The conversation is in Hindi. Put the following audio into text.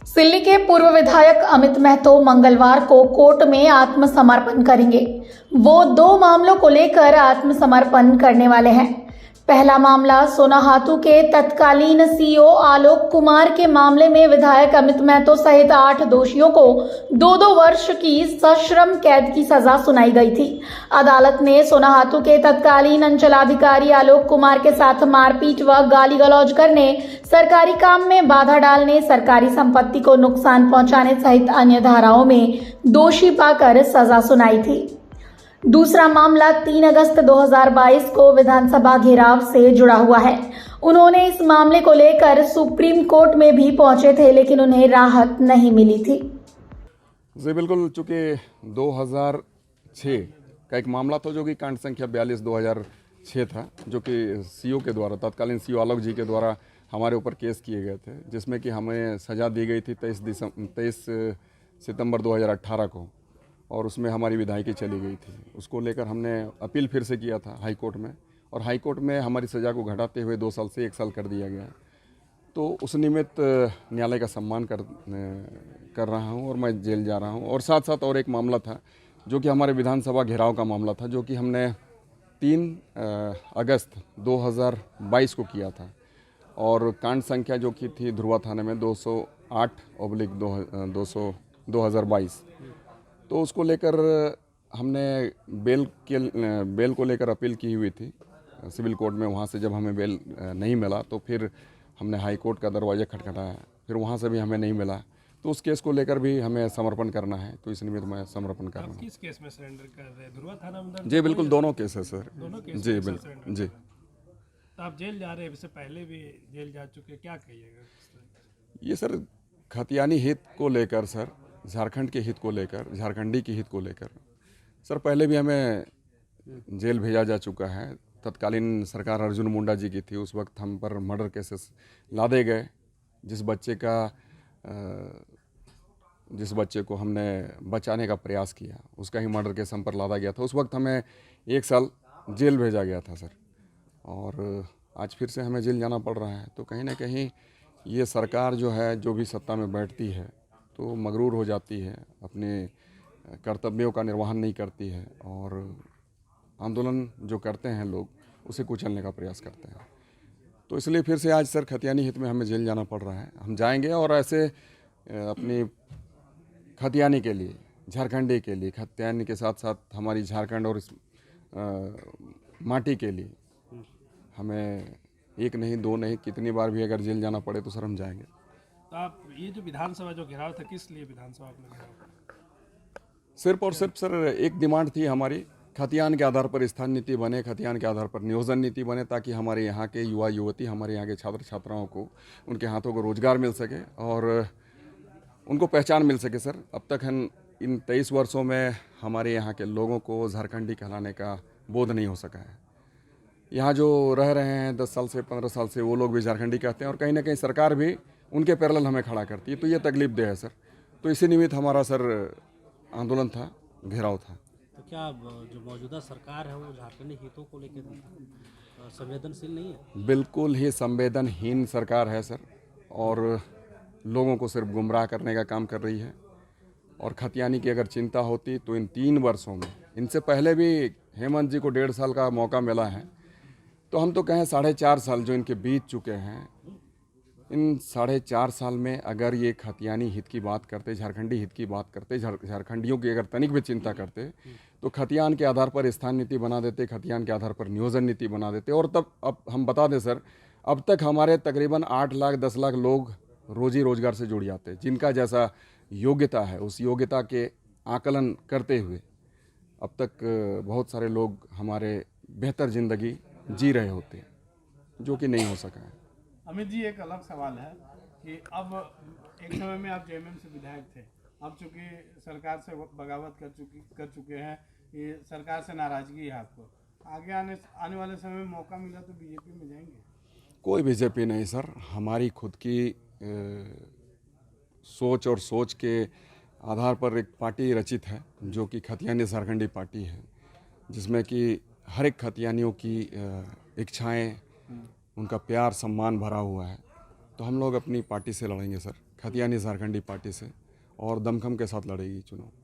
सिल्ली के पूर्व विधायक अमित महतो मंगलवार को कोर्ट में आत्मसमर्पण करेंगे। वो दो मामलों को लेकर आत्मसमर्पण करने वाले हैं। पहला मामला सोनाहातू के तत्कालीन सीईओ आलोक कुमार के मामले में विधायक अमित महतो सहित 8 दोषियों को 2-2 वर्ष की सश्रम कैद की सजा सुनाई गई थी। अदालत ने सोनाहातू के तत्कालीन अंचलाधिकारी आलोक कुमार के साथ मारपीट व गाली गलौज करने, सरकारी काम में बाधा डालने, सरकारी संपत्ति को नुकसान पहुंचाने सहित अन्य धाराओं में दोषी पाकर सजा सुनाई थी। दूसरा मामला 3 अगस्त 2022 को विधानसभा घेराव से जुड़ा हुआ है। उन्होंने इस मामले को लेकर सुप्रीम कोर्ट में भी पहुंचे थे, लेकिन उन्हें राहत नहीं मिली थी। जी बिल्कुल, चूँकि 2006 का एक मामला था जो कि कांड संख्या 42/2006 था, जो कि सीईओ के द्वारा, तत्कालीन सीईओ आलोक जी के द्वारा हमारे ऊपर केस किए गए थे, जिसमें कि हमें सज़ा दी गई थी 23 सितंबर 2018 को, और उसमें हमारी विधायकी चली गई थी। उसको लेकर हमने अपील फिर से किया था हाई कोर्ट में, और हाई कोर्ट में हमारी सज़ा को घटाते हुए 2 साल से 1 साल कर दिया गया। तो उस निमित्त न्यायालय का सम्मान कर रहा हूँ और मैं जेल जा रहा हूँ। और साथ साथ और एक मामला था जो कि हमारे विधानसभा घेराव का मामला था, जो कि हमने 3 अगस्त 2022 को किया था, और कांड संख्या जो कि थी ध्रुवा थाने में 208/2022। तो उसको लेकर हमने बेल को लेकर अपील की हुई थी सिविल कोर्ट में। वहाँ से जब हमें बेल नहीं मिला तो फिर हमने हाई कोर्ट का दरवाज़ा खटखटाया, फिर वहाँ से भी हमें नहीं मिला। तो उस केस को लेकर भी हमें समर्पण करना है, तो इस निमित्त मैं समर्पण कर रहा हूँ। किस केस में सरेंडर कर रहे हैं? ध्रुवा थाना में? जी बिल्कुल, दोनों केस है सर। दोनों केस जी बिल्कुल जी। तो आप जेल जा रहे हैं, इससे पहले भी जेल जा चुके, क्या कहिएगा? ये सर खतियानी हित को लेकर, सर झारखंड के हित को लेकर, झारखंडी के हित को लेकर सर पहले भी हमें जेल भेजा जा चुका है। तत्कालीन सरकार अर्जुन मुंडा जी की थी, उस वक्त हम पर मर्डर केसेस लादे गए। जिस बच्चे को हमने बचाने का प्रयास किया, उसका ही मर्डर केस हम पर लादा गया था। उस वक्त हमें 1 साल जेल भेजा गया था सर, और आज फिर से हमें जेल जाना पड़ रहा है। तो कहीं ना कहीं ये सरकार जो है, जो भी सत्ता में बैठती है, तो मगरूर हो जाती है, अपने कर्तव्यों का निर्वहन नहीं करती है, और आंदोलन जो करते हैं लोग उसे कुचलने का प्रयास करते हैं। तो इसलिए फिर से आज सर खतियानी हित में हमें जेल जाना पड़ रहा है। हम जाएंगे और ऐसे अपनी खतियानी के लिए, झारखंडी के लिए, खतियानी के साथ साथ हमारी झारखंड और इस माटी के लिए हमें 1 नहीं 2 नहीं, कितनी बार भी अगर जेल जाना पड़े तो सर हम जाएंगे। तो आप ये जो विधानसभा जो घेराव था, किस लिए विधानसभा में घेराव? सिर्फ और सिर्फ सर एक डिमांड थी हमारी, खतियान के आधार पर स्थान नीति बने, खतियान के आधार पर नियोजन नीति बने, ताकि हमारे यहाँ के युवा युवती, हमारे यहाँ के छात्र छात्राओं को उनके हाथों को रोजगार मिल सके और उनको पहचान मिल सके। सर अब तक हम इन 23 वर्षों में हमारे यहाँ के लोगों को झारखंडी कहलाने का बोध नहीं हो सका है। यहाँ जो रह रहे हैं 10 साल से 15 साल से, वो लोग भी झारखंडी कहते हैं, और कहीं ना कहीं सरकार भी उनके पैरेलल हमें खड़ा करती है। तो ये तकलीफ देह है सर। तो इसी निमित्त हमारा सर आंदोलन था, घेराव था। तो क्या जो मौजूदा सरकार है वो झारखंडी हितों को लेकर संवेदनशील नहीं है? बिल्कुल ही संवेदनहीन सरकार है सर, और लोगों को सिर्फ गुमराह करने का काम कर रही है। और खतियानी की अगर चिंता होती तो इन 3 वर्षों में, इनसे पहले भी हेमंत जी को 1.5 साल का मौका मिला है, तो हम तो कहें 4.5 साल जो इनके बीत चुके हैं, इन 4.5 साल में अगर ये खतियानी हित की बात करते, झारखंडी हित की बात करते, झारखंडियों की अगर तनिक भी चिंता करते, तो खतियान के आधार पर स्थान नीति बना देते, खतियान के आधार पर नियोजन नीति बना देते। और तब अब हम बता दें सर, अब तक हमारे तकरीबन 8 लाख 10 लाख लोग रोजी रोजगार से जुड़ जाते, जिनका जैसा योग्यता है उस योग्यता के आकलन करते हुए अब तक बहुत सारे लोग हमारे बेहतर ज़िंदगी जी रहे होते हैं, जो कि नहीं हो सका है। अमित जी, एक अलग सवाल है कि अब एक समय में आप जेएमएम से विधायक थे, अब चूंकि सरकार से बगावत कर चुके हैं, ये सरकार से नाराजगी है आपको, आगे आने वाले समय में मौका मिला तो बीजेपी में जाएंगे? कोई बीजेपी नहीं सर, हमारी खुद की सोच और सोच के आधार पर एक पार्टी रचित है, जो कि खतियानी झारखंडी पार्टी है, जिसमें कि हर एक खतियानियों की इच्छाएं, उनका प्यार सम्मान भरा हुआ है। तो हम लोग अपनी पार्टी से लड़ेंगे सर, खतियानी झारखंडी पार्टी से और दमखम के साथ लड़ेगी चुनाव।